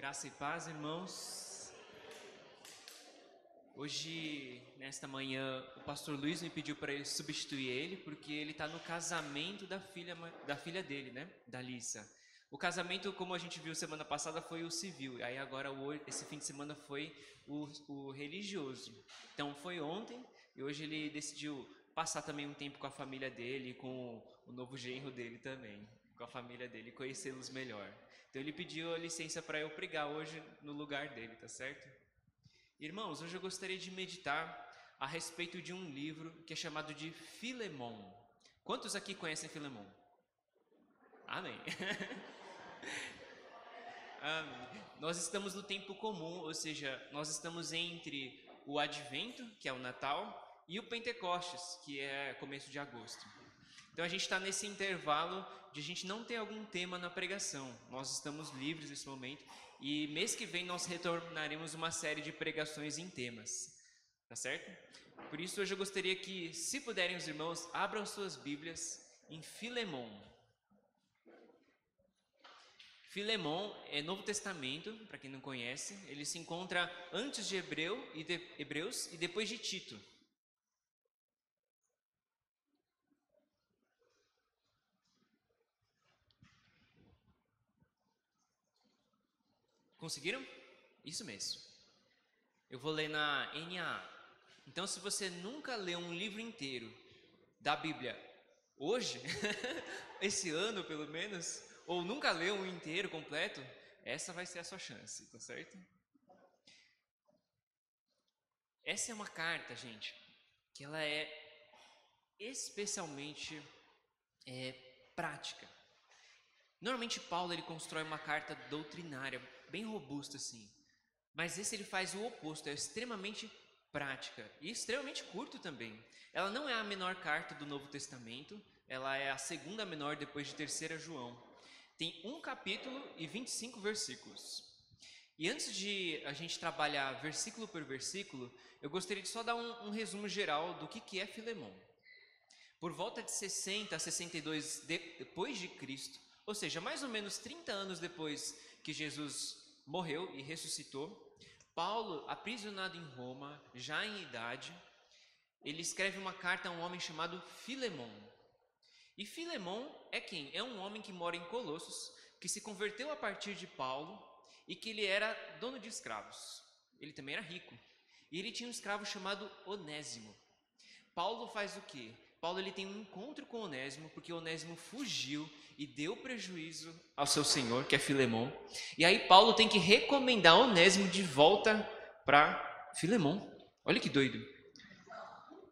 Graça e paz, irmãos. Hoje, nesta manhã, o pastor Luiz me pediu para eu substituir ele, porque ele está no casamento da filha dele, né? Da Lissa. O casamento, como a gente viu semana passada, foi o civil. Aí agora, esse fim de semana, foi o religioso. Então, foi ontem e hoje ele decidiu passar também um tempo com a família dele, com o novo genro dele também, com a família dele, conhecê-los melhor. Então ele pediu a licença para eu pregar hoje no lugar dele, tá certo? Irmãos, hoje eu gostaria de meditar a respeito de um livro que é chamado de Filemon. Quantos aqui conhecem Filemon? Amém. Amém. Nós estamos no tempo comum, ou seja, nós estamos entre o Advento, que é o Natal, e o Pentecostes, que é começo de agosto. Então a gente está nesse intervalo de a gente não ter algum tema na pregação. Nós estamos livres nesse momento e mês que vem nós retornaremos uma série de pregações em temas, tá certo? Por isso hoje eu gostaria que, se puderem os irmãos, abram suas Bíblias em Filemon. Filemon é Novo Testamento, para quem não conhece, ele se encontra antes de Hebreus e depois de Tito. Conseguiram? Isso mesmo. Eu vou ler na NAA. Então, se você nunca leu um livro inteiro da Bíblia hoje, esse ano pelo menos, ou nunca leu um inteiro completo, essa vai ser a sua chance, tá certo? Essa é uma carta, gente, que ela é especialmente prática. Normalmente Paulo ele constrói uma carta doutrinária bem robusta assim, mas esse ele faz o oposto, é extremamente prática e extremamente curto também. Ela não é a menor carta do Novo Testamento, ela é a segunda menor depois de 3 João. Tem 1 capítulo e 25 versículos. E antes de a gente trabalhar versículo por versículo, eu gostaria de só dar um resumo geral do que é Filemon. Por volta de 60 a 62 depois de Cristo, ou seja, mais ou menos 30 anos depois que Jesus morreu e ressuscitou, Paulo, aprisionado em Roma, já em idade, ele escreve uma carta a um homem chamado Filemon. E Filemon é quem? É um homem que mora em Colossos, que se converteu a partir de Paulo e que ele era dono de escravos. Ele também era rico. E ele tinha um escravo chamado Onésimo. Paulo faz o quê? Paulo ele tem um encontro com Onésimo, porque Onésimo fugiu e deu prejuízo ao seu senhor, que é Filemon. E aí Paulo tem que recomendar Onésimo de volta para Filemon. Olha que doido.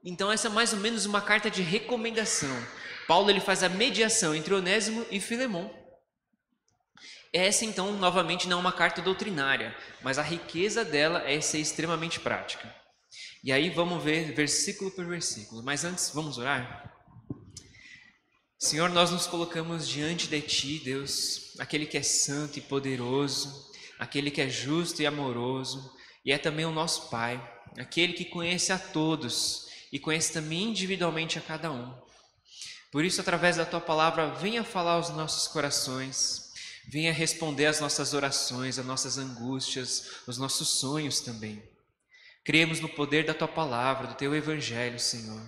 Então essa é mais ou menos uma carta de recomendação. Paulo ele faz a mediação entre Onésimo e Filemon. Essa então, novamente, não é uma carta doutrinária, mas a riqueza dela é ser extremamente prática. E aí vamos ver versículo por versículo. Mas antes, vamos orar? Senhor, nós nos colocamos diante de Ti, Deus, aquele que é santo e poderoso, aquele que é justo e amoroso, e é também o nosso Pai, aquele que conhece a todos e conhece também individualmente a cada um. Por isso, através da Tua palavra, venha falar aos nossos corações, venha responder às nossas orações, às nossas angústias, aos nossos sonhos também. Cremos no poder da Tua palavra, do Teu Evangelho, Senhor.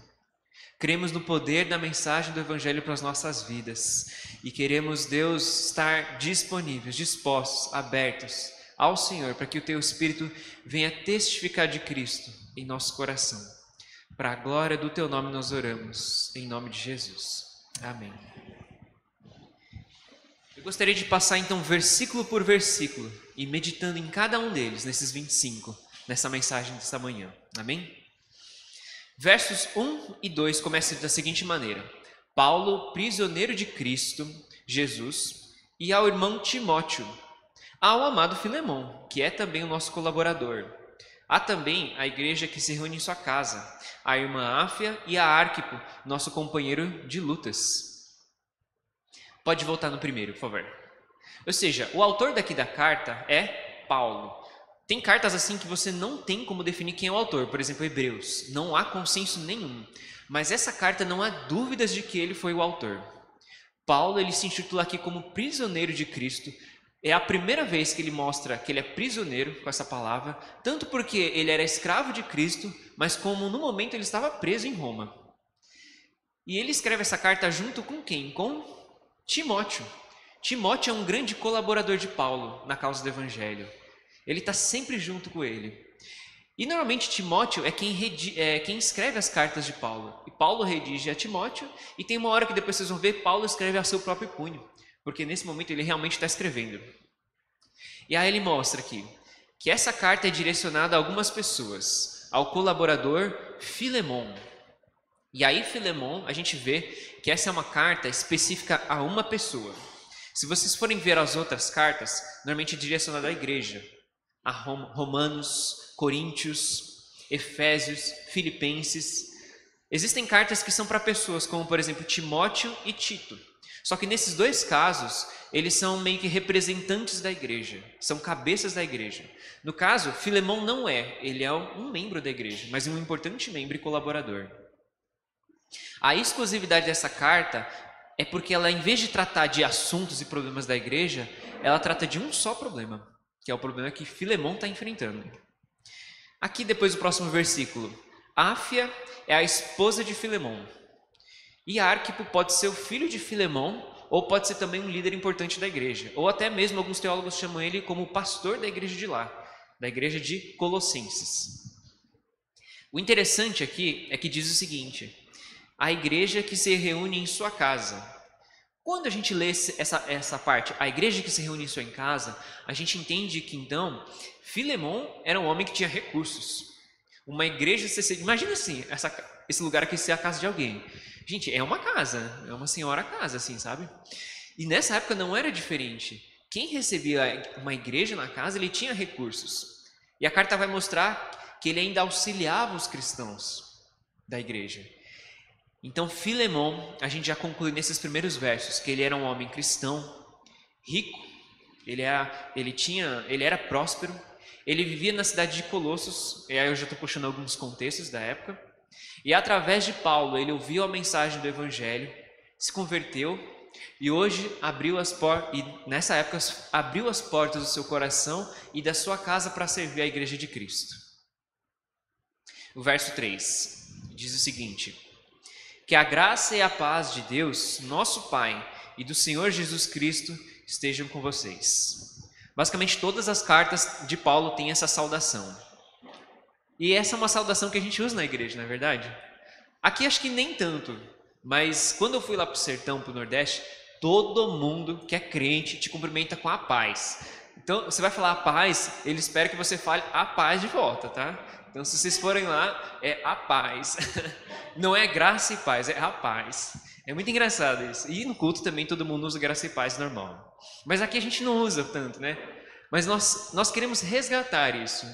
Cremos no poder da mensagem do Evangelho para as nossas vidas. E queremos, Deus, estar disponíveis, dispostos, abertos ao Senhor, para que o Teu Espírito venha testificar de Cristo em nosso coração. Para a glória do Teu nome nós oramos, em nome de Jesus. Amém. Eu gostaria de passar então versículo por versículo e meditando em cada um deles, nesses 25, nessa mensagem desta manhã. Amém? Versos 1 e 2 começam da seguinte maneira: Paulo, prisioneiro de Cristo, Jesus, e ao irmão Timóteo, ao amado Filemon, que é também o nosso colaborador. Há também a igreja que se reúne em sua casa, a irmã Áfia e a Arquipo, nosso companheiro de lutas. Pode voltar no primeiro, por favor. Ou seja, o autor daqui da carta é Paulo. Tem cartas assim que você não tem como definir quem é o autor, por exemplo, Hebreus. Não há consenso nenhum. Mas essa carta não há dúvidas de que ele foi o autor. Paulo ele se intitula aqui como prisioneiro de Cristo, É a primeira vez que ele mostra que ele é prisioneiro com essa palavra, tanto porque ele era escravo de Cristo, mas como no momento ele estava preso em Roma. E ele escreve essa carta junto com quem? Com Timóteo. Timóteo é um grande colaborador de Paulo na causa do Evangelho. Ele está sempre junto com ele. E normalmente Timóteo é quem escreve as cartas de Paulo. E Paulo redige a Timóteo, e tem uma hora que depois vocês vão ver, Paulo escreve a seu próprio punho, porque nesse momento ele realmente está escrevendo. E aí ele mostra aqui que essa carta é direcionada a algumas pessoas, ao colaborador Filemon. E aí Filemon, a gente vê que essa é uma carta específica a uma pessoa. Se vocês forem ver as outras cartas, normalmente é direcionada à igreja, a Romanos, Coríntios, Efésios, Filipenses. Existem cartas que são para pessoas, como por exemplo Timóteo e Tito. Só que nesses dois casos, eles são meio que representantes da igreja, são cabeças da igreja. No caso, Filemon não é, ele é um membro da igreja, mas um importante membro e colaborador. A exclusividade dessa carta é porque ela, em vez de tratar de assuntos e problemas da igreja, ela trata de um só problema, que é o problema que Filemon está enfrentando. Aqui depois do próximo versículo, Áfia é a esposa de Filemon. E Arquipo pode ser o filho de Filemon, ou pode ser também um líder importante da igreja, ou até mesmo alguns teólogos chamam ele como o pastor da igreja de lá, da igreja de Colossenses. O interessante aqui é que diz o seguinte: a igreja que se reúne em sua casa. Quando a gente lê essa parte, a igreja que se reúne em sua casa, a gente entende que então Filemon era um homem que tinha recursos. Uma igreja, imagina assim, esse lugar aqui ser a casa de alguém. Gente, é uma casa, é uma senhora casa, assim, sabe? E nessa época não era diferente. Quem recebia uma igreja na casa, ele tinha recursos. E a carta vai mostrar que ele ainda auxiliava os cristãos da igreja. Então, Filemon, a gente já conclui nesses primeiros versos que ele era um homem cristão, rico, ele era próspero, ele vivia na cidade de Colossos, e aí eu já estou puxando alguns contextos da época, e através de Paulo ele ouviu a mensagem do Evangelho, se converteu, e hoje nessa época abriu as portas do seu coração e da sua casa para servir a igreja de Cristo. O verso 3 diz o seguinte: que a graça e a paz de Deus, nosso Pai, e do Senhor Jesus Cristo estejam com vocês. Basicamente, todas as cartas de Paulo têm essa saudação. E essa é uma saudação que a gente usa na igreja, não é verdade? Aqui acho que nem tanto, mas quando eu fui lá para o sertão, para o Nordeste, todo mundo que é crente te cumprimenta com a paz. Então, você vai falar a paz, ele espera que você fale a paz de volta, tá? Então, se vocês forem lá, é a paz. Não é graça e paz, é a paz. É muito engraçado isso. E no culto também todo mundo usa graça e paz normal. Mas aqui a gente não usa tanto, né? Mas nós queremos resgatar isso,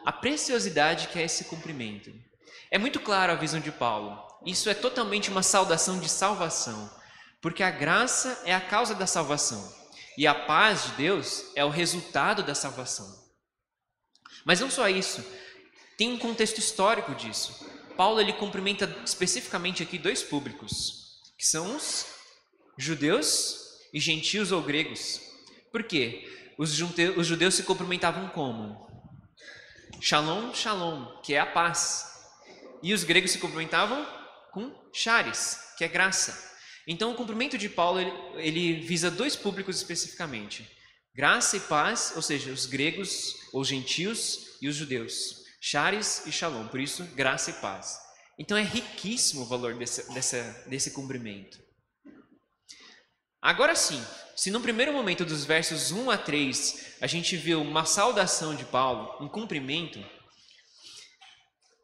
a preciosidade que é esse cumprimento. É muito claro a visão de Paulo. Isso é totalmente uma saudação de salvação, porque a graça é a causa da salvação e a paz de Deus é o resultado da salvação. Mas não só isso, tem um contexto histórico disso. Paulo ele cumprimenta especificamente aqui dois públicos, que são os judeus e gentios ou gregos. Por quê? Os judeus se cumprimentavam como? Shalom, shalom, que é a paz. E os gregos se cumprimentavam com charis, que é graça. Então o cumprimento de Paulo ele visa dois públicos especificamente: graça e paz, ou seja, os gregos ou gentios e os judeus. Charis e shalom, por isso graça e paz. Então é riquíssimo o valor desse cumprimento. Agora sim, se no primeiro momento dos versos 1 a 3 a gente viu uma saudação de Paulo, um cumprimento,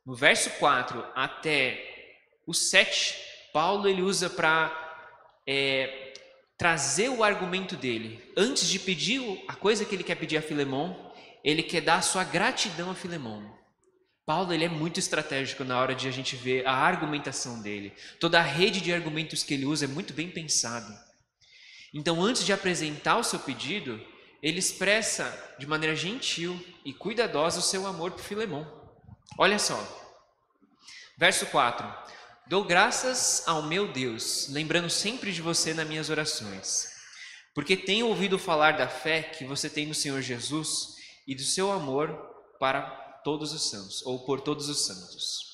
no verso 4 até o 7, Paulo ele usa para trazer o argumento dele. Antes de pedir a coisa que ele quer pedir a Filemon, ele quer dar a sua gratidão a Filemon. Paulo ele é muito estratégico na hora de a gente ver a argumentação dele. Toda a rede de argumentos que ele usa é muito bem pensado. Então, antes de apresentar o seu pedido, ele expressa de maneira gentil e cuidadosa o seu amor por Filemon. Olha só, verso 4: dou graças ao meu Deus, lembrando sempre de você nas minhas orações, porque tenho ouvido falar da fé que você tem no Senhor Jesus e do seu amor para todos os santos, ou por todos os santos.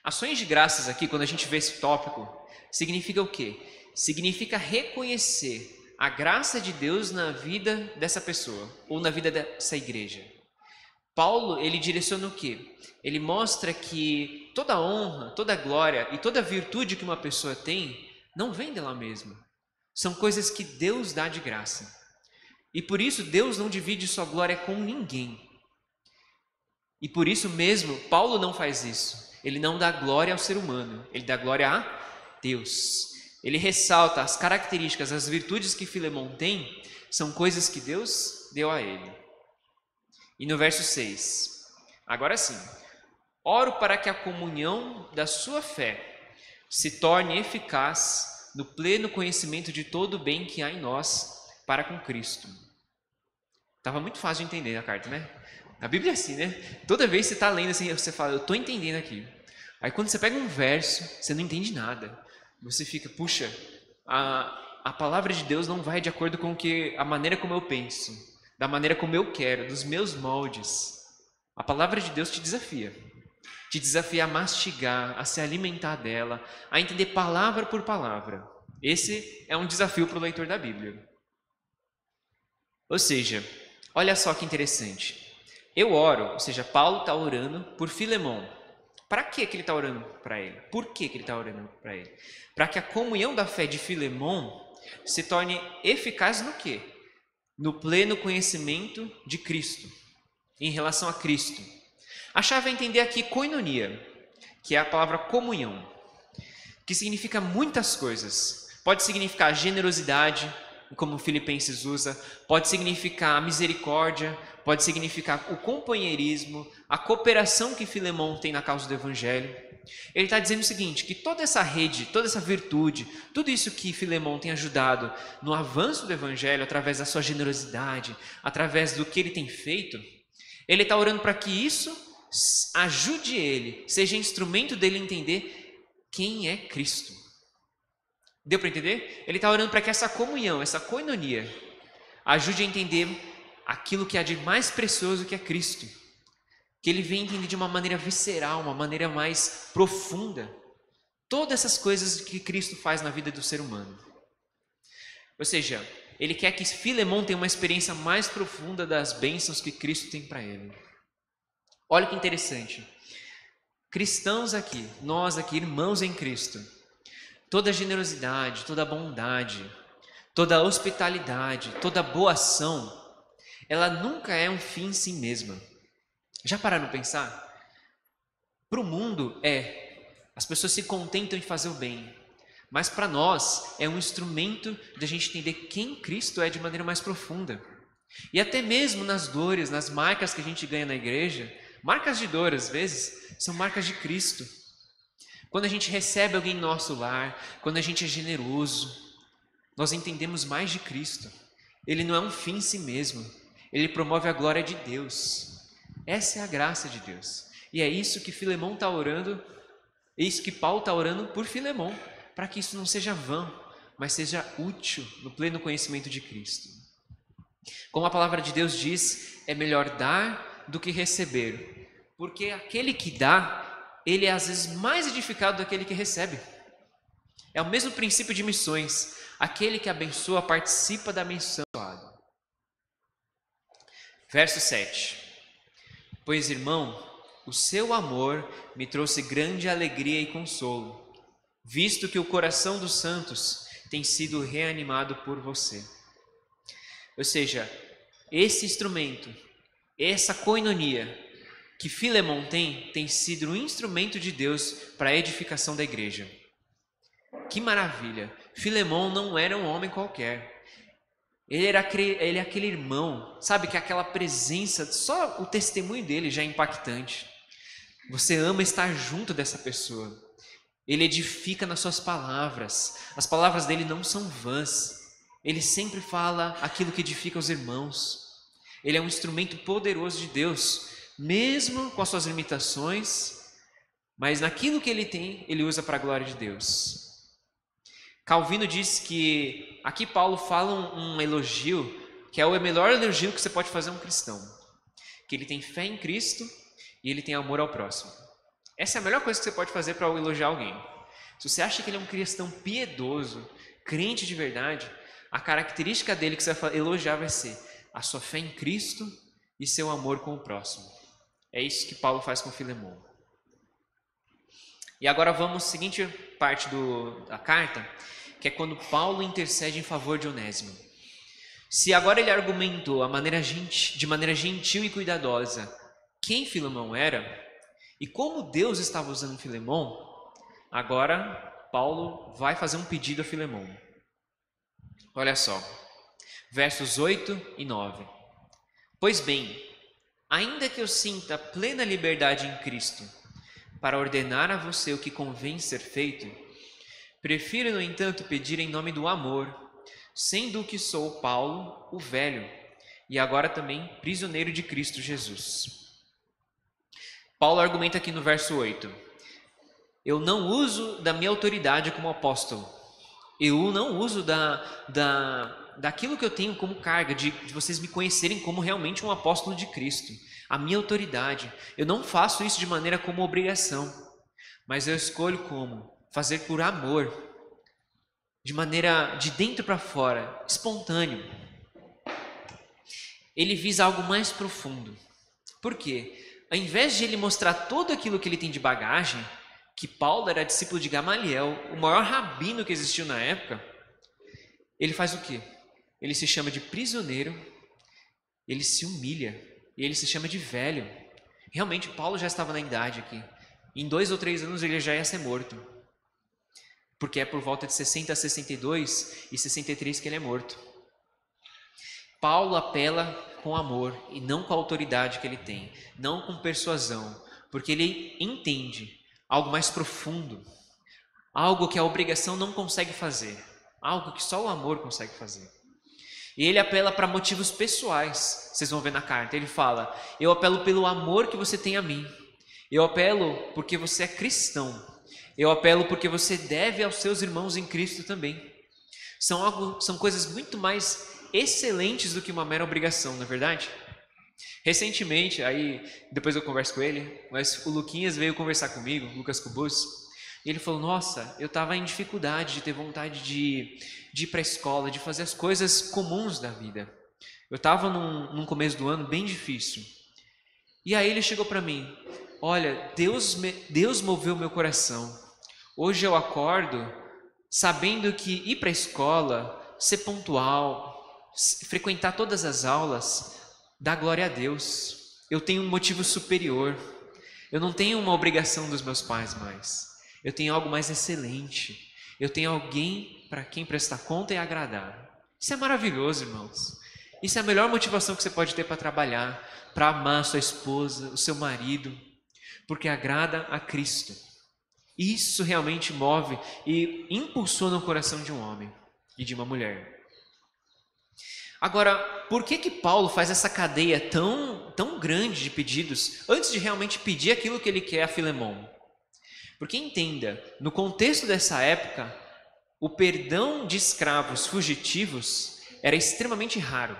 Ações de graças aqui, quando a gente vê esse tópico, significa o quê? Significa reconhecer a graça de Deus na vida dessa pessoa, ou na vida dessa igreja. Paulo, ele direciona o quê? Ele mostra que toda honra, toda glória e toda virtude que uma pessoa tem, não vem dela mesma. São coisas que Deus dá de graça. E por isso Deus não divide sua glória com ninguém. E por isso mesmo, Paulo não faz isso. Ele não dá glória ao ser humano, ele dá glória a Deus. Ele ressalta as características, as virtudes que Filemon tem, são coisas que Deus deu a ele. E no verso 6, agora sim, oro para que a comunhão da sua fé se torne eficaz no pleno conhecimento de todo o bem que há em nós para com Cristo. Estava muito fácil de entender a carta, né? A Bíblia é assim, né? Toda vez que você está lendo assim, você fala, eu estou entendendo aqui. Aí quando você pega um verso, você não entende nada. Você fica, puxa, a palavra de Deus não vai de acordo com a maneira como eu penso, da maneira como eu quero, dos meus moldes. A palavra de Deus te desafia a mastigar, a se alimentar dela, a entender palavra por palavra. Esse é um desafio para o leitor da Bíblia. Ou seja, olha só que interessante. Eu oro, ou seja, Paulo está orando por Filemon. Para que ele está orando para ele? Por que ele está orando para ele? Para que a comunhão da fé de Filemon se torne eficaz no quê? No pleno conhecimento de Cristo, em relação a Cristo. A chave é entender aqui koinonia, que é a palavra comunhão, que significa muitas coisas. Pode significar generosidade, como Filipenses usa, pode significar a misericórdia, pode significar o companheirismo, a cooperação que Filemon tem na causa do Evangelho. Ele está dizendo o seguinte, que toda essa rede, toda essa virtude, tudo isso que Filemon tem ajudado no avanço do Evangelho, através da sua generosidade, através do que ele tem feito, ele está orando para que isso ajude ele, seja instrumento dele entender quem é Cristo. Deu para entender? Ele está orando para que essa comunhão, essa koinonia, ajude a entender aquilo que há de mais precioso que é Cristo. Que ele venha entender de uma maneira visceral, uma maneira mais profunda, todas essas coisas que Cristo faz na vida do ser humano. Ou seja, ele quer que Filemon tenha uma experiência mais profunda das bênçãos que Cristo tem para ele. Olha que interessante. Cristãos aqui, nós aqui, irmãos em Cristo, toda generosidade, toda bondade, toda hospitalidade, toda boa ação, ela nunca é um fim em si mesma. Já pararam para pensar? Para o mundo as pessoas se contentam em fazer o bem, mas para nós é um instrumento de a gente entender quem Cristo é de maneira mais profunda. E até mesmo nas dores, nas marcas que a gente ganha na igreja, marcas de dor às vezes, são marcas de Cristo. Quando a gente recebe alguém em nosso lar, quando a gente é generoso, nós entendemos mais de Cristo. Ele não é um fim em si mesmo, ele promove a glória de Deus. Essa é a graça de Deus. E é isso que Filemon está orando, é isso que Paulo está orando por Filemon, para que isso não seja vão, mas seja útil no pleno conhecimento de Cristo. Como a palavra de Deus diz, é melhor dar do que receber, porque aquele que dá, ele é às vezes mais edificado do que aquele que recebe. É o mesmo princípio de missões. Aquele que abençoa participa da missão. Verso 7. Pois, irmão, o seu amor me trouxe grande alegria e consolo, visto que o coração dos santos tem sido reanimado por você. Ou seja, esse instrumento, essa koinonia que Filemon tem sido um instrumento de Deus para a edificação da igreja. Que maravilha! Filemon não era um homem qualquer. Ele é aquele irmão, sabe, que aquela presença, só o testemunho dele já é impactante. Você ama estar junto dessa pessoa. Ele edifica nas suas palavras. As palavras dele não são vãs. Ele sempre fala aquilo que edifica os irmãos. Ele é um instrumento poderoso de Deus, mesmo com as suas limitações, mas naquilo que ele tem, ele usa para a glória de Deus. Calvino diz que aqui Paulo fala um elogio que é o melhor elogio que você pode fazer a um cristão, que ele tem fé em Cristo e ele tem amor ao próximo. Essa é a melhor coisa que você pode fazer para elogiar alguém. Se você acha que ele é um cristão piedoso, crente de verdade, a característica dele que você vai elogiar vai ser a sua fé em Cristo e seu amor com o próximo. É isso que Paulo faz com Filemão. E agora vamos à seguinte parte da carta, que é quando Paulo intercede em favor de Onésimo. Se agora ele argumentou de maneira gentil e cuidadosa quem Filemão era e como Deus estava usando Filemão, agora Paulo vai fazer um pedido a Filemão. Olha só, versos 8 e 9. Pois bem, ainda que eu sinta plena liberdade em Cristo para ordenar a você o que convém ser feito, prefiro, no entanto, pedir em nome do amor, sendo que sou Paulo, o velho, e agora também prisioneiro de Cristo Jesus. Paulo argumenta aqui no verso 8: eu não uso da minha autoridade como apóstolo, eu não uso daquilo que eu tenho como carga, de vocês me conhecerem como realmente um apóstolo de Cristo, a minha autoridade. Eu não faço isso de maneira como obrigação, mas eu escolho como fazer por amor, de maneira de dentro para fora, espontâneo. Ele visa algo mais profundo. Por quê? Ao invés de ele mostrar tudo aquilo que ele tem de bagagem, que Paulo era discípulo de Gamaliel, o maior rabino que existiu na época, ele faz o quê? Ele se chama de prisioneiro, ele se humilha, e ele se chama de velho. Realmente, Paulo já estava na idade aqui. Em 2 ou 3 anos ele já ia ser morto. Porque é por volta de 60 a 62 e 63 que ele é morto. Paulo apela com amor e não com a autoridade que ele tem, não com persuasão, porque ele entende algo mais profundo, algo que a obrigação não consegue fazer, algo que só o amor consegue fazer. E ele apela para motivos pessoais, vocês vão ver na carta. Ele fala: eu apelo pelo amor que você tem a mim, eu apelo porque você é cristão, eu apelo porque você deve aos seus irmãos em Cristo também. São coisas muito mais excelentes do que uma mera obrigação, não é verdade? Recentemente, aí depois eu converso com ele, mas o Luquinhas veio conversar comigo, Lucas Cubus, e ele falou: nossa, eu estava em dificuldade de ter vontade de ir para a escola, de fazer as coisas comuns da vida. Eu estava num começo do ano bem difícil. E aí ele chegou para mim: olha, Deus moveu meu coração. Hoje eu acordo sabendo que ir para a escola, ser pontual, frequentar todas as aulas, dá glória a Deus. Eu tenho um motivo superior. Eu não tenho uma obrigação dos meus pais mais. Eu tenho algo mais excelente. Eu tenho alguém para quem prestar conta e agradar. Isso é maravilhoso, irmãos. Isso é a melhor motivação que você pode ter para trabalhar, para amar a sua esposa, o seu marido, porque agrada a Cristo. Isso realmente move e impulsiona o coração de um homem e de uma mulher. Agora, por que Paulo faz essa cadeia tão grande de pedidos antes de realmente pedir aquilo que ele quer a Filemão? Porque entenda, no contexto dessa época, o perdão de escravos fugitivos era extremamente raro.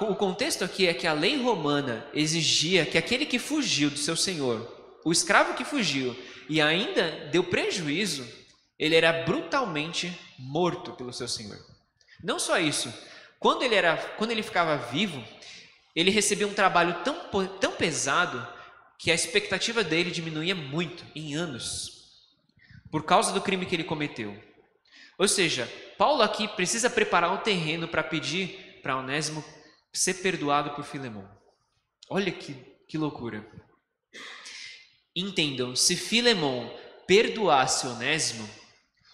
O contexto aqui é que a lei romana exigia que aquele que fugiu do seu senhor, o escravo que fugiu e ainda deu prejuízo, ele era brutalmente morto pelo seu senhor. Não só isso, quando ele ficava vivo, ele recebia um trabalho tão pesado que a expectativa dele diminuía muito, em anos, por causa do crime que ele cometeu. Ou seja, Paulo aqui precisa preparar o terreno para pedir para Onésimo ser perdoado por Filemão. Olha que loucura. Entendam, se Filemão perdoasse Onésimo,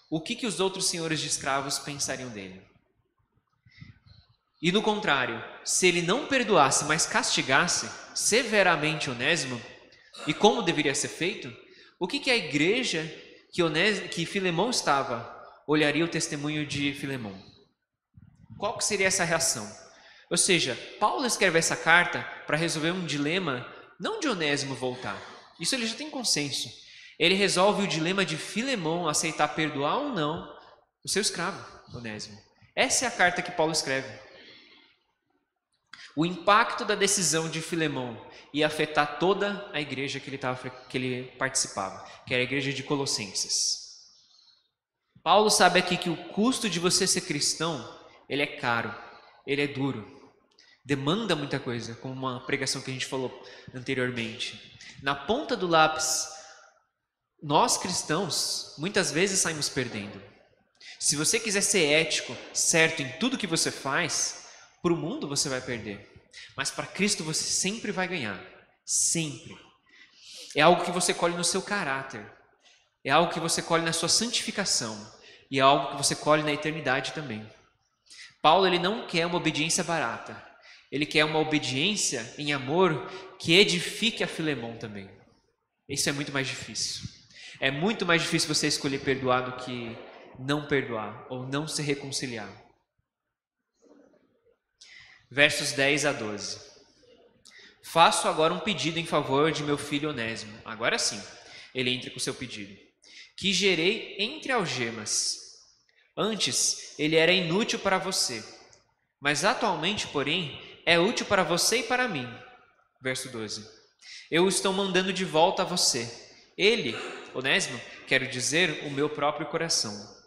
o que os outros senhores de escravos pensariam dele? E no contrário, se ele não perdoasse, mas castigasse severamente Onésimo, e como deveria ser feito, o que a igreja que Filemão estava olharia o testemunho de Filemão? Qual que seria essa reação? Ou seja, Paulo escreve essa carta para resolver um dilema, não de Onésimo voltar, isso ele já tem consenso, Ele resolve o dilema de Filemão aceitar perdoar ou não o seu escravo, Onésimo. Essa é a carta que Paulo escreve. O impacto da decisão de Filemão ia afetar toda a igreja que ele participava, que era a igreja de Colossenses. Paulo sabe aqui que o custo de você ser cristão, ele é caro, ele é duro, demanda muita coisa, como uma pregação que a gente falou anteriormente. Na ponta do lápis, nós cristãos muitas vezes saímos perdendo. Se você quiser ser ético, certo em tudo que você faz, para o mundo você vai perder. Mas para Cristo você sempre vai ganhar. Sempre. É algo que você colhe no seu caráter. É algo que você colhe na sua santificação. E é algo que você colhe na eternidade também. Paulo, ele não quer uma obediência barata. Ele quer uma obediência em amor que edifique a Filemão também. Isso é muito mais difícil. É muito mais difícil você escolher perdoar do que não perdoar ou não se reconciliar. Versos 10 a 12. Faço agora um pedido em favor de meu filho Onésimo. Agora sim, ele entra com o seu pedido. Que gerei entre algemas. Antes, ele era inútil para você, mas atualmente, porém, é útil para você e para mim. Verso 12. Eu o estou mandando de volta a você. Ele, Onésimo, quero dizer, o meu próprio coração.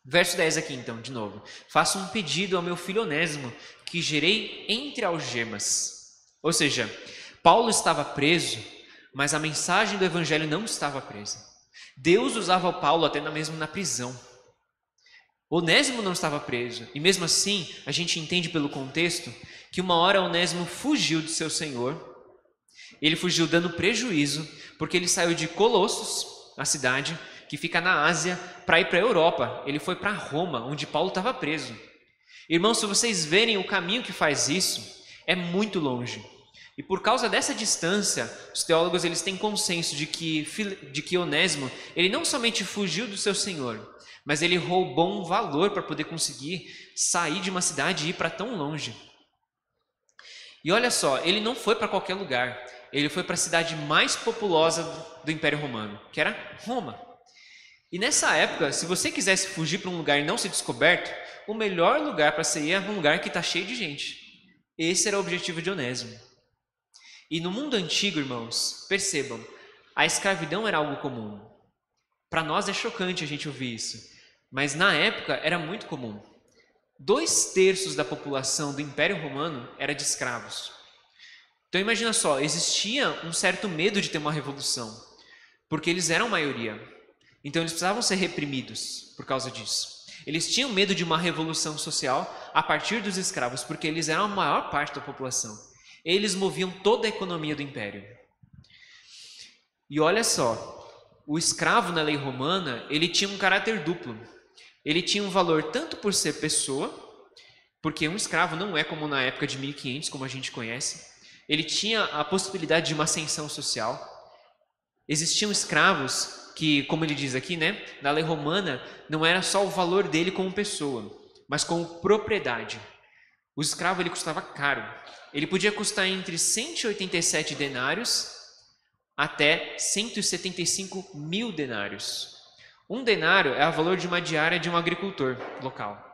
Verso 10 aqui então, de novo. Faço um pedido ao meu filho Onésimo, que gerei entre algemas. Ou seja, Paulo estava preso, mas a mensagem do evangelho não estava presa. Deus usava Paulo até mesmo na prisão. Onésimo não estava preso, e mesmo assim, a gente entende pelo contexto que uma hora Onésimo fugiu do seu senhor. Ele fugiu dando prejuízo, porque ele saiu de Colossos, a cidade que fica na Ásia, para ir para a Europa. Ele foi para Roma, onde Paulo estava preso. Irmãos, se vocês verem o caminho que faz isso, é muito longe. E por causa dessa distância, os teólogos eles têm consenso de que Onésimo, ele não somente fugiu do seu senhor, mas ele roubou um valor para poder conseguir sair de uma cidade e ir para tão longe. E olha só, ele não foi para qualquer lugar. Ele foi para a cidade mais populosa do Império Romano, que era Roma. E nessa época, se você quisesse fugir para um lugar e não ser descoberto, o melhor lugar para você ir é um lugar que está cheio de gente. Esse era o objetivo de Onésimo. E no mundo antigo, irmãos, percebam, a escravidão era algo comum. Para nós é chocante a gente ouvir isso, mas na época era muito comum. 2/3 da população do Império Romano era de escravos. Então imagina só, existia um certo medo de ter uma revolução, porque eles eram maioria. Então eles precisavam ser reprimidos por causa disso. Eles tinham medo de uma revolução social a partir dos escravos, porque eles eram a maior parte da população. Eles moviam toda a economia do império. E olha só, o escravo na lei romana, ele tinha um caráter duplo. Ele tinha um valor tanto por ser pessoa, porque um escravo não é como na época de 1500, como a gente conhece. Ele tinha a possibilidade de uma ascensão social. Existiam escravos que, como ele diz aqui, né, na lei romana, não era só o valor dele como pessoa, mas como propriedade. O escravo ele custava caro. Ele podia custar entre 187 denários até 175 mil denários. Um denário é o valor de uma diária de um agricultor local.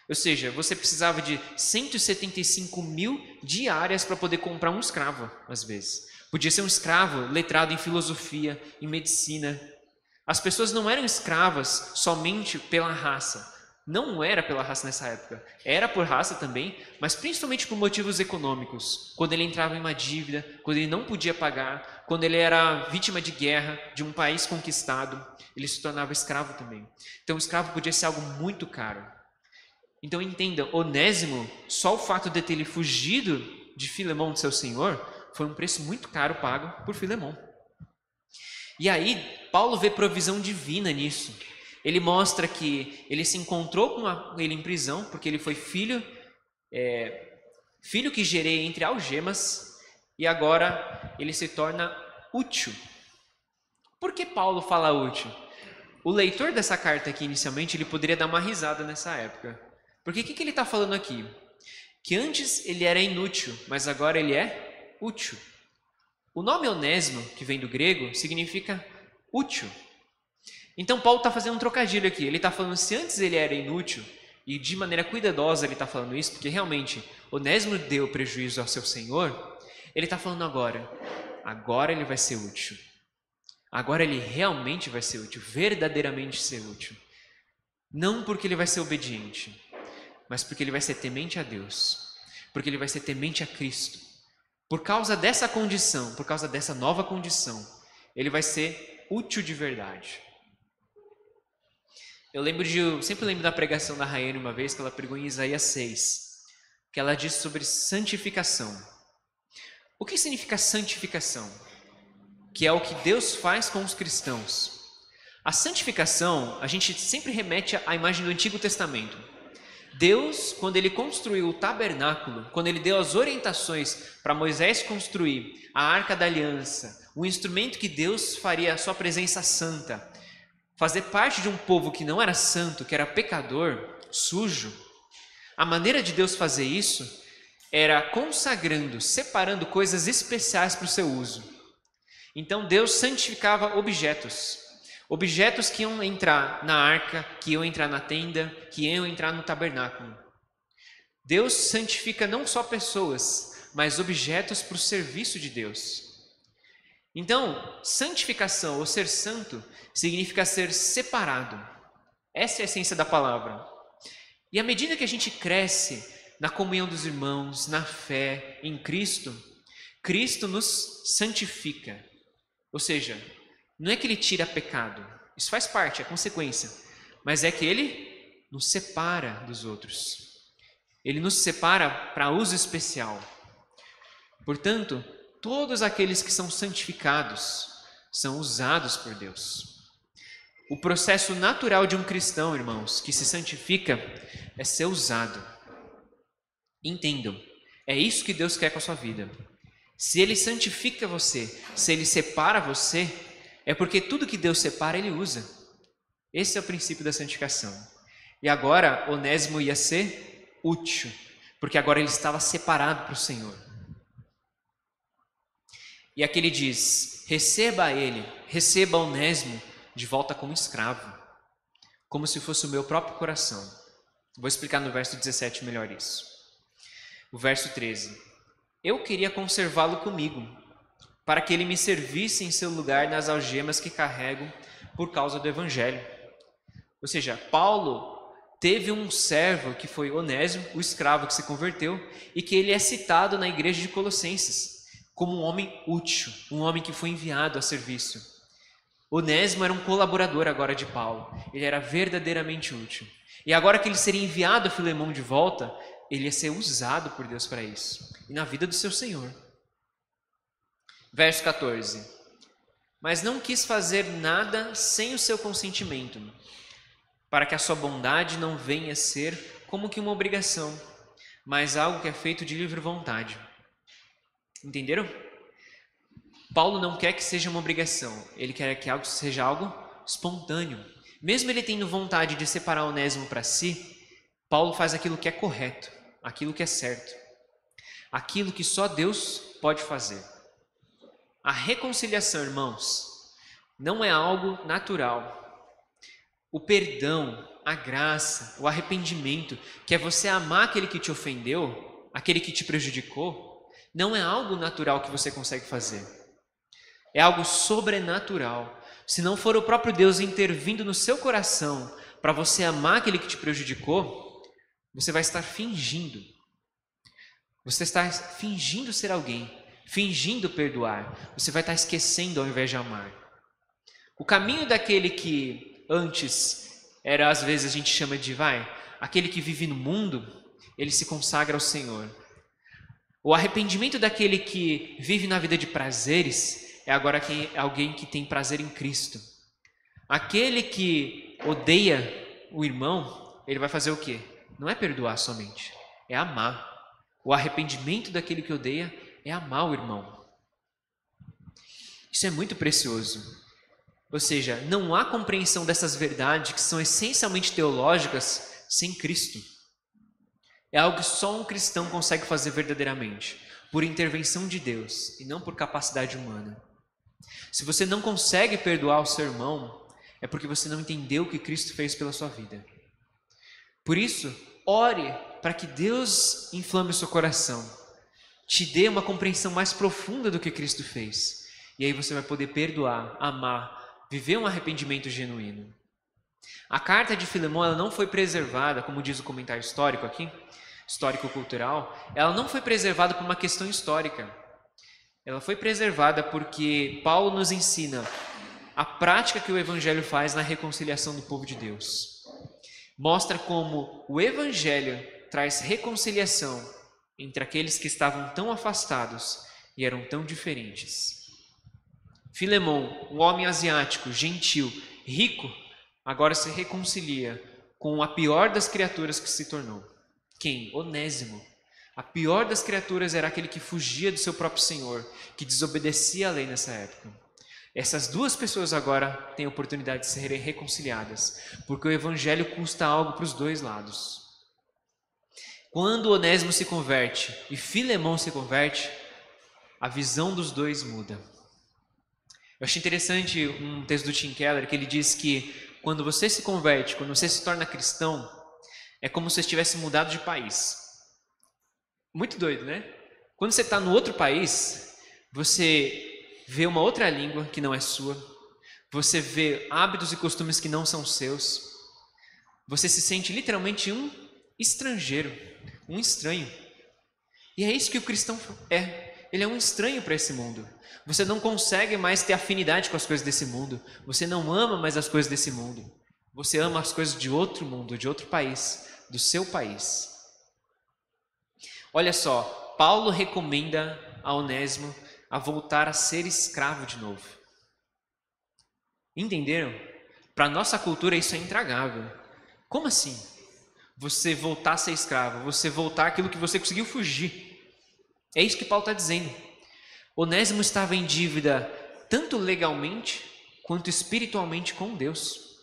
Ou seja, você precisava de 175 mil diárias para poder comprar um escravo, às vezes. Podia ser um escravo letrado em filosofia, em medicina. As pessoas não eram escravas somente pela raça. Não era pela raça nessa época. Era por raça também, mas principalmente por motivos econômicos. Quando ele entrava em uma dívida, quando ele não podia pagar, quando ele era vítima de guerra de um país conquistado, ele se tornava escravo também. Então o escravo podia ser algo muito caro. Então entenda, Onésimo, só o fato de ter ele fugido de Filemão, de seu senhor, foi um preço muito caro pago por Filemão. E aí, Paulo vê provisão divina nisso. Ele mostra que ele se encontrou com ele em prisão, porque ele foi filho que gerei entre algemas, e agora ele se torna útil. Por que Paulo fala útil? O leitor dessa carta aqui, inicialmente, ele poderia dar uma risada nessa época. Porque o que ele está falando aqui? Que antes ele era inútil, mas agora ele é útil. O nome Onésimo, que vem do grego, significa útil. Então Paulo está fazendo um trocadilho aqui. Ele está falando se antes ele era inútil, e de maneira cuidadosa ele está falando isso, porque realmente Onésimo deu prejuízo ao seu senhor, ele está falando agora ele vai ser útil. Agora ele realmente vai ser útil, verdadeiramente ser útil. Não porque ele vai ser obediente, mas porque ele vai ser temente a Deus, porque ele vai ser temente a Cristo. Por causa dessa condição, por causa dessa nova condição, ele vai ser útil de verdade. Eu sempre lembro da pregação da Rayane uma vez, que ela pregou em Isaías 6, que ela diz sobre santificação. O que significa santificação? Que é o que Deus faz com os cristãos. A santificação, a gente sempre remete à imagem do Antigo Testamento. Deus, quando ele construiu o tabernáculo, quando ele deu as orientações para Moisés construir a Arca da Aliança, o instrumento que Deus faria a sua presença santa, fazer parte de um povo que não era santo, que era pecador, sujo, a maneira de Deus fazer isso era consagrando, separando coisas especiais para o seu uso. Então Deus santificava objetos que iam entrar na arca, que iam entrar na tenda, que iam entrar no tabernáculo. Deus santifica não só pessoas, mas objetos para o serviço de Deus. Então, santificação ou ser santo significa ser separado. Essa é a essência da palavra. E à medida que a gente cresce na comunhão dos irmãos, na fé em Cristo, Cristo nos santifica. Ou seja, não é que ele tira pecado, isso faz parte, é consequência, mas é que ele nos separa dos outros. Ele nos separa para uso especial. Portanto, todos aqueles que são santificados são usados por Deus. O processo natural de um cristão, irmãos, que se santifica, é ser usado. Entendam, é isso que Deus quer com a sua vida. Se Ele santifica você, se Ele separa você, é porque tudo que Deus separa, Ele usa. Esse é o princípio da santificação. E agora, Onésimo ia ser útil, porque agora ele estava separado para o Senhor. E aqui ele diz, receba Onésimo de volta como escravo, como se fosse o meu próprio coração. Vou explicar no verso 17 melhor isso. O verso 13. Eu queria conservá-lo comigo, para que ele me servisse em seu lugar nas algemas que carrego por causa do Evangelho. Ou seja, Paulo teve um servo que foi Onésimo, o escravo que se converteu, e que ele é citado na igreja de Colossenses como um homem útil, um homem que foi enviado a serviço. Onésimo era um colaborador agora de Paulo, ele era verdadeiramente útil. E agora que ele seria enviado a Filemão de volta, ele ia ser usado por Deus para isso, e na vida do seu Senhor. Verso 14. Mas não quis fazer nada sem o seu consentimento, para que a sua bondade não venha a ser como que uma obrigação, mas algo que é feito de livre vontade. Entenderam? Paulo não quer que seja uma obrigação, ele quer que algo seja algo espontâneo. Mesmo ele tendo vontade de separar Onésimo para si, Paulo faz aquilo que é correto, aquilo que é certo, aquilo que só Deus pode fazer. A reconciliação, irmãos, não é algo natural. O perdão, a graça, o arrependimento, que é você amar aquele que te ofendeu, aquele que te prejudicou, não é algo natural que você consegue fazer. É algo sobrenatural. Se não for o próprio Deus intervindo no seu coração para você amar aquele que te prejudicou, você vai estar fingindo. Você está fingindo ser alguém, fingindo perdoar. Você vai estar esquecendo ao invés de amar. O caminho daquele que antes era, às vezes a gente chama de aquele que vive no mundo, ele se consagra ao Senhor. O arrependimento daquele que vive na vida de prazeres é agora alguém que tem prazer em Cristo. Aquele que odeia o irmão, ele vai fazer o quê? Não é perdoar somente, é amar. O arrependimento daquele que odeia é amar o irmão. Isso é muito precioso. Ou seja, não há compreensão dessas verdades que são essencialmente teológicas sem Cristo. É algo que só um cristão consegue fazer verdadeiramente, por intervenção de Deus e não por capacidade humana. Se você não consegue perdoar o seu irmão, é porque você não entendeu o que Cristo fez pela sua vida. Por isso, ore para que Deus inflame o seu coração, te dê uma compreensão mais profunda do que Cristo fez. E aí você vai poder perdoar, amar, viver um arrependimento genuíno. A carta de Filemão, ela não foi preservada, como diz o comentário histórico aqui, histórico-cultural, ela não foi preservada por uma questão histórica. Ela foi preservada porque Paulo nos ensina a prática que o Evangelho faz na reconciliação do povo de Deus. Mostra como o Evangelho traz reconciliação entre aqueles que estavam tão afastados e eram tão diferentes. Filemão, um homem asiático, gentil, rico, agora se reconcilia com a pior das criaturas que se tornou. Quem? Onésimo. A pior das criaturas era aquele que fugia do seu próprio Senhor, que desobedecia a lei nessa época. Essas duas pessoas agora têm a oportunidade de serem reconciliadas, porque o Evangelho custa algo para os dois lados. Quando Onésimo se converte e Filemão se converte, a visão dos dois muda. Eu achei interessante um texto do Tim Keller que ele diz que quando você se converte, quando você se torna cristão, é como se você tivesse mudado de país. Muito doido, né? Quando você está no outro país, você vê uma outra língua que não é sua, você vê hábitos e costumes que não são seus, você se sente literalmente um estrangeiro, um estranho. E é isso que o cristão é. Ele é um estranho para esse mundo. Você não consegue mais ter afinidade com as coisas desse mundo. Você não ama mais as coisas desse mundo. Você ama as coisas de outro mundo, de outro país, do seu país. Olha só, Paulo recomenda a Onésimo a voltar a ser escravo de novo. Entenderam? Para a nossa cultura isso é intragável. Como assim? Você voltar a ser escravo, você voltar àquilo que você conseguiu fugir. É isso que Paulo está dizendo. Onésimo estava em dívida tanto legalmente quanto espiritualmente com Deus.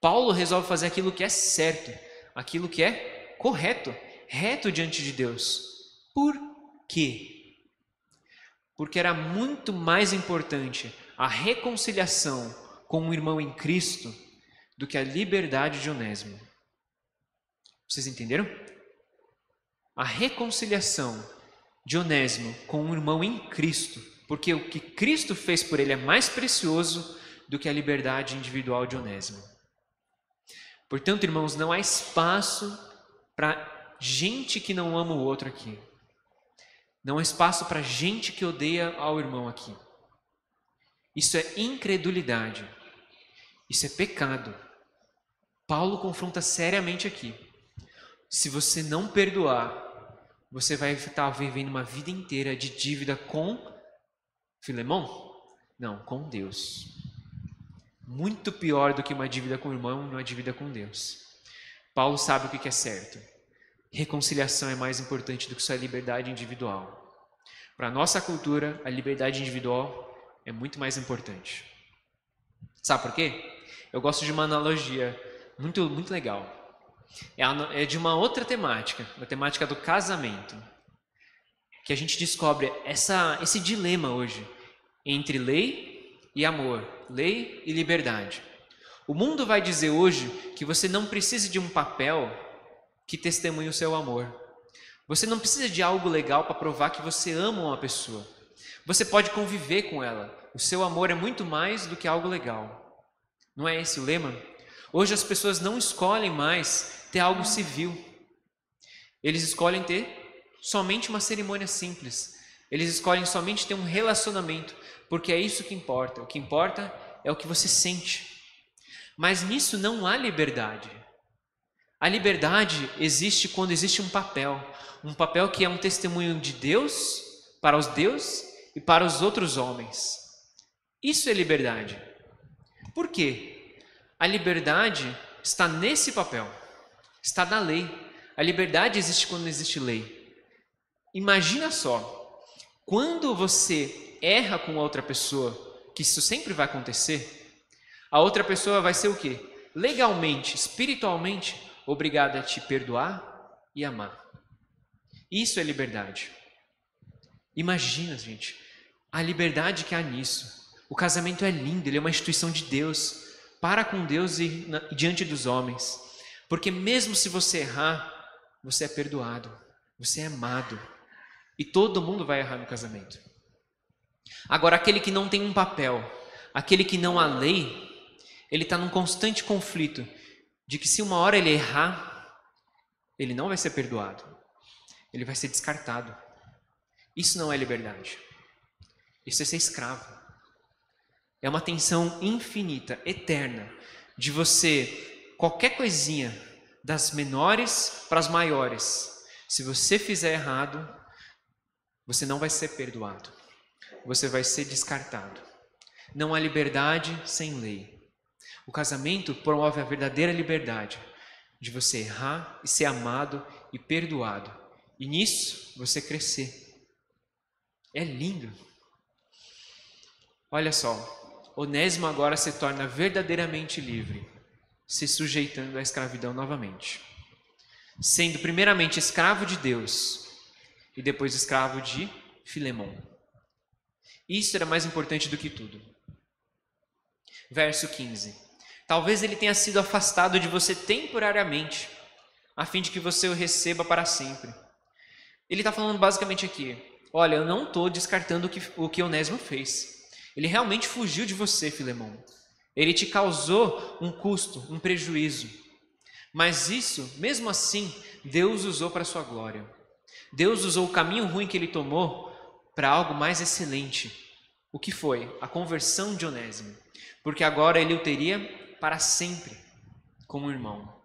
Paulo resolve fazer aquilo que é certo, aquilo que é correto, reto diante de Deus. Por quê? Porque era muito mais importante a reconciliação com um irmão em Cristo do que a liberdade de Onésimo. Vocês entenderam? A reconciliação de Onésimo com um irmão em Cristo, porque o que Cristo fez por ele é mais precioso do que a liberdade individual de Onésimo. Portanto, irmãos, não há espaço para gente que não ama o outro aqui. Não há espaço para gente que odeia ao irmão aqui. Isso é incredulidade. Isso é pecado. Paulo confronta seriamente aqui. Se você não perdoar, você vai estar vivendo uma vida inteira de dívida com Filemão? Não, com Deus. Muito pior do que uma dívida com o irmão, uma dívida com Deus. Paulo sabe o que é certo. Reconciliação é mais importante do que sua liberdade individual. Para a nossa cultura, a liberdade individual é muito mais importante. Sabe por quê? Eu gosto de uma analogia muito legal. É de uma outra temática, a temática do casamento. Que a gente descobre esse dilema hoje entre lei e amor, lei e liberdade. O mundo vai dizer hoje que você não precisa de um papel que testemunhe o seu amor. Você não precisa de algo legal para provar que você ama uma pessoa. Você pode conviver com ela. O seu amor é muito mais do que algo legal. Não é esse o lema? Hoje as pessoas não escolhem mais ter algo civil. Eles escolhem ter somente uma cerimônia simples. Eles escolhem somente ter um relacionamento, porque é isso que importa. O que importa é o que você sente. Mas nisso não há liberdade. A liberdade existe quando existe um papel que é um testemunho de Deus para os deuses e para os outros homens. Isso é liberdade. Por quê? A liberdade está nesse papel, está na lei. A liberdade existe quando existe lei. Imagina só, quando você erra com outra pessoa, que isso sempre vai acontecer, a outra pessoa vai ser o quê? Legalmente, espiritualmente, obrigada a te perdoar e amar. Isso é liberdade. Imagina, gente, a liberdade que há nisso. O casamento é lindo, ele é uma instituição de Deus, para com Deus e diante dos homens. Porque mesmo se você errar, você é perdoado, você é amado. E todo mundo vai errar no casamento. Agora, aquele que não tem um papel, aquele que não há lei, ele está num constante conflito de que se uma hora ele errar, ele não vai ser perdoado. Ele vai ser descartado. Isso não é liberdade. Isso é ser escravo. É uma tensão infinita, eterna, de você, qualquer coisinha, das menores para as maiores, se você fizer errado, você não vai ser perdoado. Você vai ser descartado. Não há liberdade sem lei. O casamento promove a verdadeira liberdade de você errar e ser amado e perdoado. E nisso você crescer. É lindo. Olha só, Onésimo agora se torna verdadeiramente livre, se sujeitando à escravidão novamente. Sendo primeiramente escravo de Deus e depois escravo de Filemon. Isso era mais importante do que tudo. Verso 15. Talvez ele tenha sido afastado de você temporariamente, a fim de que você o receba para sempre. Ele está falando basicamente aqui, olha, eu não estou descartando o que Onésimo fez. Ele realmente fugiu de você, Filemon. Ele te causou um custo, um prejuízo. Mas isso, mesmo assim, Deus usou para a sua glória. Deus usou o caminho ruim que ele tomou para algo mais excelente. O que foi? A conversão de Onésimo. Porque agora ele o teria para sempre como irmão.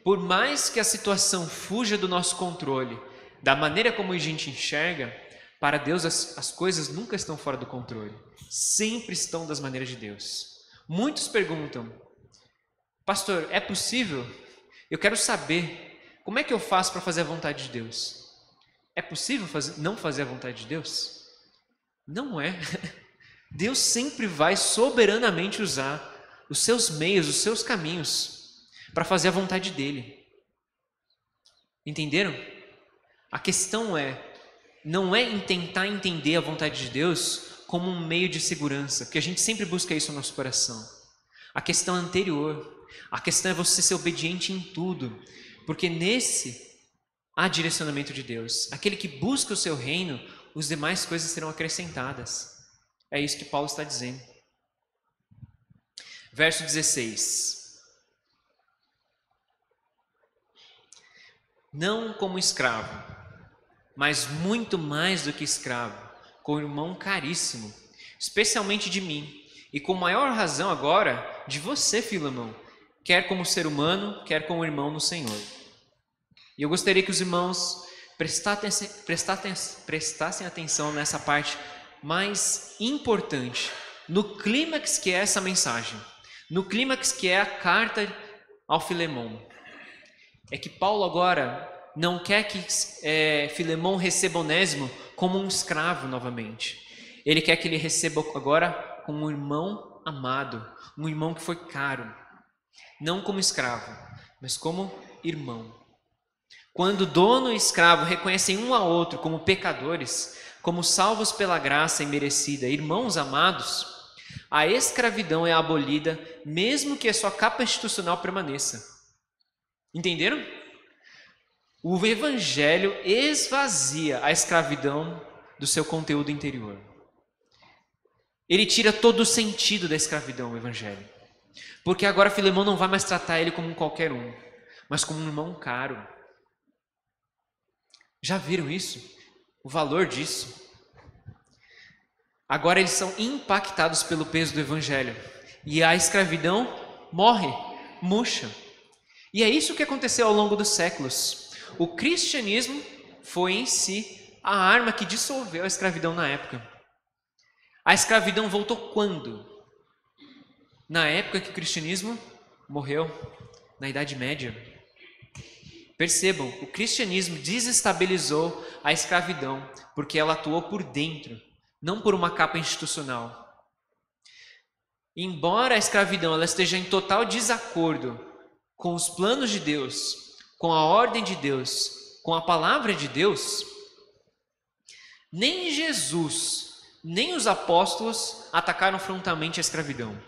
Por mais que a situação fuja do nosso controle, da maneira como a gente enxerga, para Deus as coisas nunca estão fora do controle. Sempre estão das maneiras de Deus. Muitos perguntam, pastor, é possível? Eu quero saber, como é que eu faço para fazer a vontade de Deus? É possível não fazer a vontade de Deus? Não é. Deus sempre vai soberanamente usar os seus meios, os seus caminhos, para fazer a vontade dele. Entenderam? A questão não é em tentar entender a vontade de Deus como um meio de segurança, porque a gente sempre busca isso no nosso coração. A questão é anterior. A questão é você ser obediente em tudo, porque nesse há direcionamento de Deus. Aquele que busca o seu reino, as demais coisas serão acrescentadas. É isso que Paulo está dizendo. Verso 16. Não como escravo, mas muito mais do que escravo, com irmão caríssimo, especialmente de mim, e com maior razão agora de você, Filemão, quer como ser humano, quer como irmão no Senhor. E eu gostaria que os irmãos prestassem atenção nessa parte mais importante, no clímax que é essa mensagem, no clímax que é a carta ao Filemão. É que Paulo agora não quer que Filemão receba Onésimo como um escravo novamente. Ele quer que ele receba agora como um irmão amado, um irmão que foi caro. Não como escravo, mas como irmão. Quando dono e escravo reconhecem um ao outro como pecadores, como salvos pela graça imerecida, irmãos amados, a escravidão é abolida, mesmo que a sua capa institucional permaneça. Entenderam? O evangelho esvazia a escravidão do seu conteúdo interior. Ele tira todo o sentido da escravidão, o evangelho. Porque agora Filemão não vai mais tratar ele como um qualquer um, mas como um irmão caro. Já viram isso? O valor disso? Agora eles são impactados pelo peso do evangelho. E a escravidão morre, murcha. E é isso que aconteceu ao longo dos séculos. O cristianismo foi em si a arma que dissolveu a escravidão na época. A escravidão voltou quando? Na época que o cristianismo morreu, na Idade Média. Percebam, o cristianismo desestabilizou a escravidão porque ela atuou por dentro, não por uma capa institucional. Embora a escravidão ela esteja em total desacordo com os planos de Deus, com a ordem de Deus, com a palavra de Deus, nem Jesus, nem os apóstolos atacaram frontalmente a escravidão.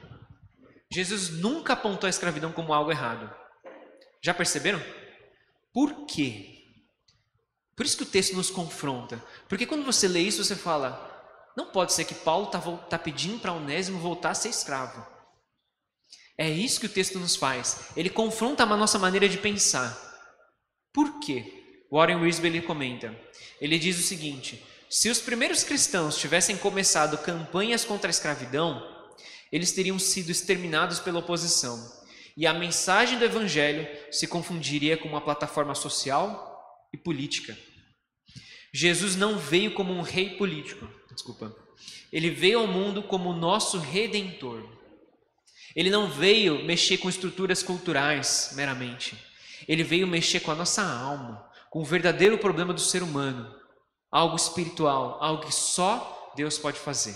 Jesus nunca apontou a escravidão como algo errado. Já perceberam? Por quê? Por isso que o texto nos confronta. Porque quando você lê isso, você fala, não pode ser que Paulo está pedindo para Onésimo voltar a ser escravo. É isso que o texto nos faz. Ele confronta a nossa maneira de pensar. Por quê? Warren Wiersbe comenta. Ele diz o seguinte, se os primeiros cristãos tivessem começado campanhas contra a escravidão, eles teriam sido exterminados pela oposição. E a mensagem do evangelho se confundiria com uma plataforma social e política. Jesus não veio como um rei político, ele veio ao mundo como nosso redentor. Ele não veio mexer com estruturas culturais meramente. Ele veio mexer com a nossa alma, com o verdadeiro problema do ser humano, algo espiritual, algo que só Deus pode fazer.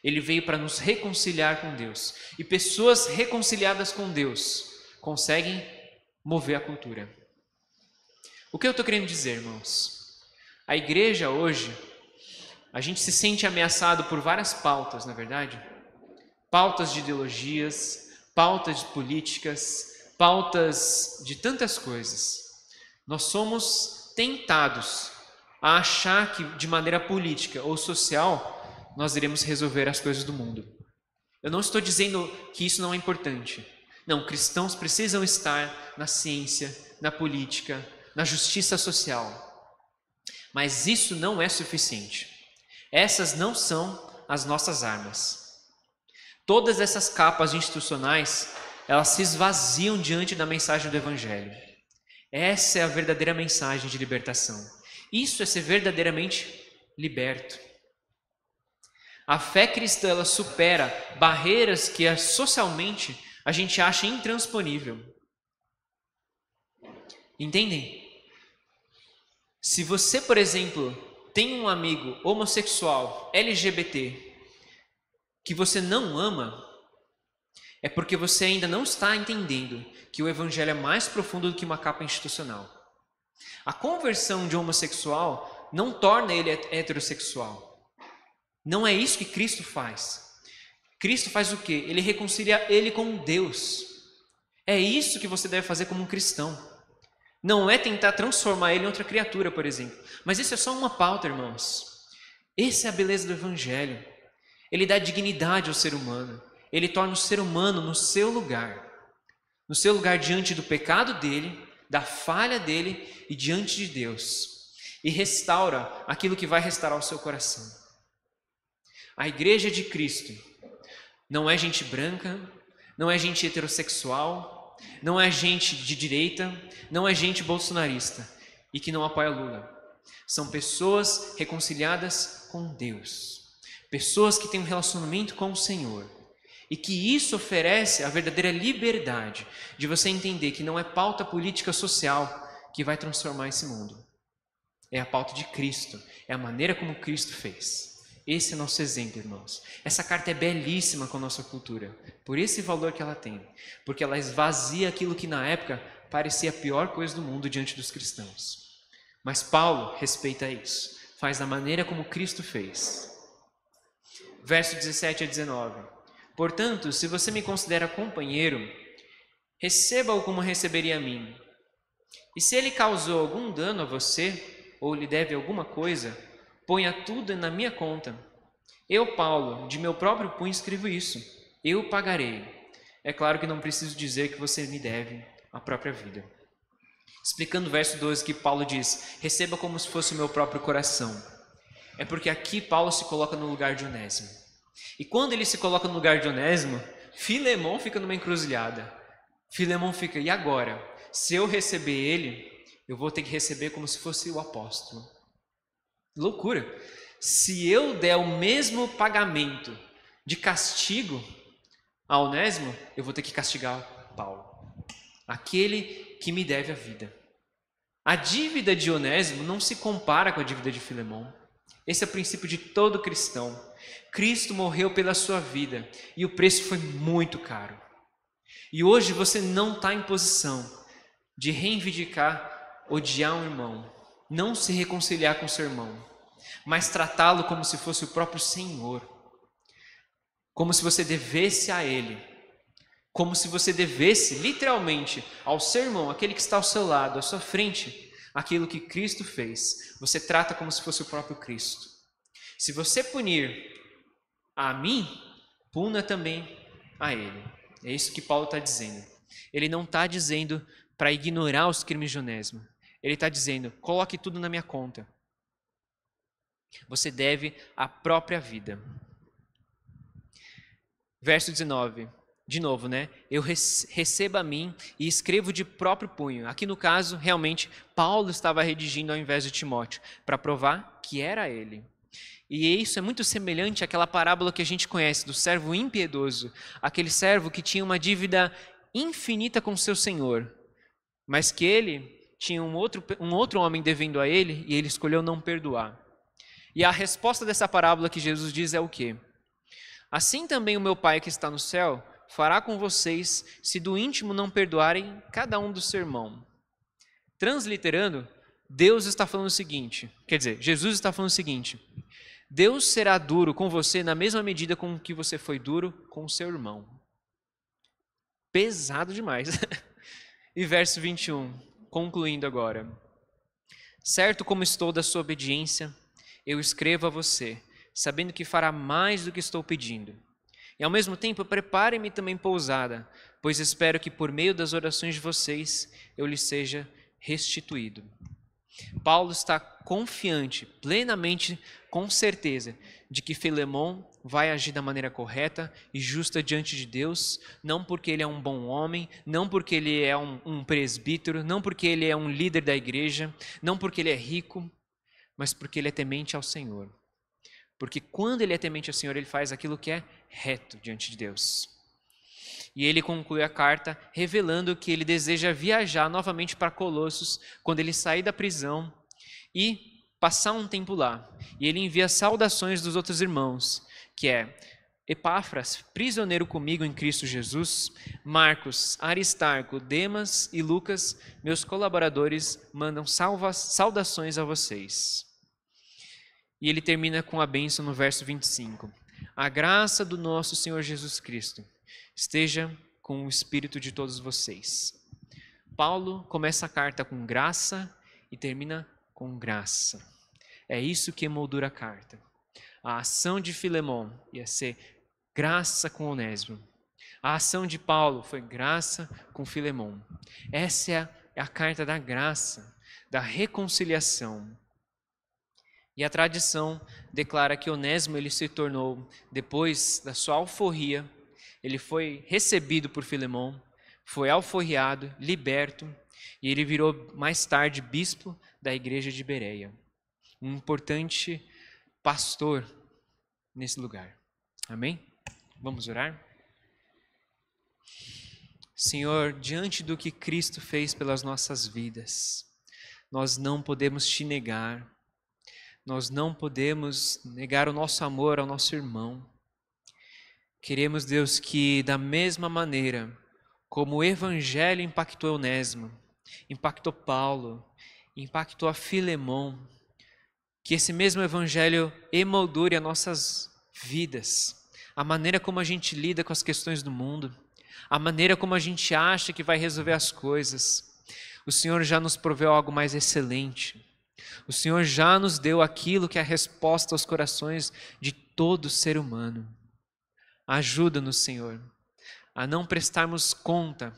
Ele veio para nos reconciliar com Deus. E pessoas reconciliadas com Deus conseguem mover a cultura. O que eu estou querendo dizer, irmãos? A igreja hoje, a gente se sente ameaçado por várias pautas, não é verdade? Pautas de ideologias, pautas de políticas, pautas de tantas coisas. Nós somos tentados a achar que de maneira política ou social nós iremos resolver as coisas do mundo. Eu não estou dizendo que isso não é importante. Não, cristãos precisam estar na ciência, na política, na justiça social. Mas isso não é suficiente. Essas não são as nossas armas. Todas essas capas institucionais, elas se esvaziam diante da mensagem do Evangelho. Essa é a verdadeira mensagem de libertação. Isso é ser verdadeiramente liberto. A fé cristã, ela supera barreiras que socialmente a gente acha intransponível. Entendem? Se você, por exemplo, tem um amigo homossexual, LGBT, que você não ama, é porque você ainda não está entendendo que o evangelho é mais profundo do que uma capa institucional. A conversão de um homossexual não torna ele heterossexual. Não é isso que Cristo faz. Cristo faz o quê? Ele reconcilia ele com Deus. É isso que você deve fazer como um cristão. Não é tentar transformar ele em outra criatura, por exemplo. Mas isso é só uma pauta, irmãos. Essa é a beleza do Evangelho. Ele dá dignidade ao ser humano. Ele torna o ser humano no seu lugar. No seu lugar diante do pecado dele, da falha dele e diante de Deus. E restaura aquilo que vai restaurar o seu coração. A igreja de Cristo não é gente branca, não é gente heterossexual, não é gente de direita, não é gente bolsonarista e que não apoia Lula. São pessoas reconciliadas com Deus. Pessoas que têm um relacionamento com o Senhor. E que isso oferece a verdadeira liberdade de você entender que não é pauta política social que vai transformar esse mundo. É a pauta de Cristo, é a maneira como Cristo fez. Esse é nosso exemplo, irmãos. Essa carta é belíssima com a nossa cultura, por esse valor que ela tem, porque ela esvazia aquilo que na época parecia a pior coisa do mundo diante dos cristãos. Mas Paulo respeita isso, faz da maneira como Cristo fez. Verso 17 a 19. Portanto, se você me considera companheiro, receba-o como receberia a mim. E se ele causou algum dano a você, ou lhe deve alguma coisa, ponha tudo na minha conta. Eu, Paulo, de meu próprio punho escrevo isso. Eu pagarei. É claro que não preciso dizer que você me deve a própria vida. Explicando o verso 12 que Paulo diz, receba como se fosse o meu próprio coração. É porque aqui Paulo se coloca no lugar de Onésimo. E quando ele se coloca no lugar de Onésimo, Filemão fica numa encruzilhada. Filemão fica, e agora? Se eu receber ele, eu vou ter que receber como se fosse o apóstolo. Loucura! Se eu der o mesmo pagamento de castigo a Onésimo, eu vou ter que castigar Paulo, aquele que me deve a vida. A dívida de Onésimo não se compara com a dívida de Filemão. Esse é o princípio de todo cristão. Cristo morreu pela sua vida e o preço foi muito caro. E hoje você não está em posição de reivindicar, odiar um irmão, não se reconciliar com seu irmão. mas tratá-lo como se fosse o próprio Senhor, como se você devesse a Ele, como se você devesse literalmente ao seu irmão, aquele que está ao seu lado, à sua frente, aquilo que Cristo fez. Você trata como se fosse o próprio Cristo. Se você punir a mim, puna também a Ele. É isso que Paulo está dizendo. Ele não está dizendo para ignorar os crimes de Onésimo. Ele está dizendo, coloque tudo na minha conta. Você deve a própria vida. Verso 19, de novo, né? Eu recebo a mim e escrevo de próprio punho. Aqui no caso, realmente, Paulo estava redigindo ao invés de Timóteo, para provar que era ele. E isso é muito semelhante àquela parábola que a gente conhece do servo impiedoso, aquele servo que tinha uma dívida infinita com seu senhor, mas que ele tinha um outro homem devendo a ele e ele escolheu não perdoar. E a resposta dessa parábola que Jesus diz é o quê? Assim também o meu Pai que está no céu fará com vocês, se do íntimo não perdoarem cada um do seu irmão. Transliterando, Deus está falando o seguinte, quer dizer, Jesus está falando o seguinte: Deus será duro com você na mesma medida com que você foi duro com o seu irmão. Pesado demais. E verso 21, concluindo agora. Certo como estou da sua obediência, eu escrevo a você, sabendo que fará mais do que estou pedindo. E ao mesmo tempo, prepare-me também pousada, pois espero que por meio das orações de vocês eu lhe seja restituído. Paulo está confiante, plenamente, com certeza, de que Filemon vai agir da maneira correta e justa diante de Deus, não porque ele é um bom homem, não porque ele é um presbítero, não porque ele é um líder da igreja, não porque ele é rico, mas porque ele é temente ao Senhor. Porque quando ele é temente ao Senhor, ele faz aquilo que é reto diante de Deus. E ele conclui a carta revelando que ele deseja viajar novamente para Colossos quando ele sair da prisão e passar um tempo lá. E ele envia saudações dos outros irmãos, que é Epáfras, prisioneiro comigo em Cristo Jesus, Marcos, Aristarco, Demas e Lucas, meus colaboradores, mandam saudações a vocês. E ele termina com a bênção no verso 25. A graça do nosso Senhor Jesus Cristo esteja com o espírito de todos vocês. Paulo começa a carta com graça e termina com graça. É isso que emoldura a carta. A ação de Filemon ia ser graça com Onésimo. A ação de Paulo foi graça com Filemon. Essa é a carta da graça, da reconciliação. E a tradição declara que Onésimo ele se tornou, depois da sua alforria, ele foi recebido por Filemon, foi alforriado, liberto, e ele virou mais tarde bispo da igreja de Bereia. Um importante pastor nesse lugar. Amém? Vamos orar? Senhor, diante do que Cristo fez pelas nossas vidas, nós não podemos te negar, nós não podemos negar o nosso amor ao nosso irmão. Queremos, Deus, que da mesma maneira como o Evangelho impactou Onésimo, impactou Paulo, impactou a Filemon, que esse mesmo Evangelho emoldure as nossas vidas, a maneira como a gente lida com as questões do mundo, a maneira como a gente acha que vai resolver as coisas. O Senhor já nos proveu algo mais excelente. O Senhor já nos deu aquilo que é a resposta aos corações de todo ser humano. Ajuda-nos, Senhor, a não prestarmos conta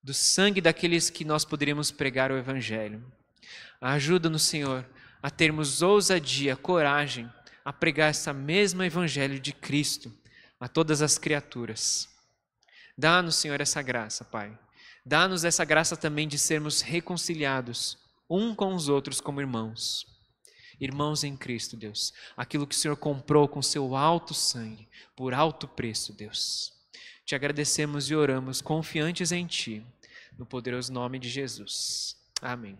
do sangue daqueles que nós poderíamos pregar o Evangelho. Ajuda-nos, Senhor, a termos ousadia, coragem, a pregar essa mesma Evangelho de Cristo a todas as criaturas. Dá-nos, Senhor, essa graça, Pai. Dá-nos essa graça também de sermos reconciliados um com os outros como irmãos. Irmãos em Cristo, Deus. Aquilo que o Senhor comprou com seu alto sangue, por alto preço, Deus. Te agradecemos e oramos confiantes em Ti, no poderoso nome de Jesus. Amém.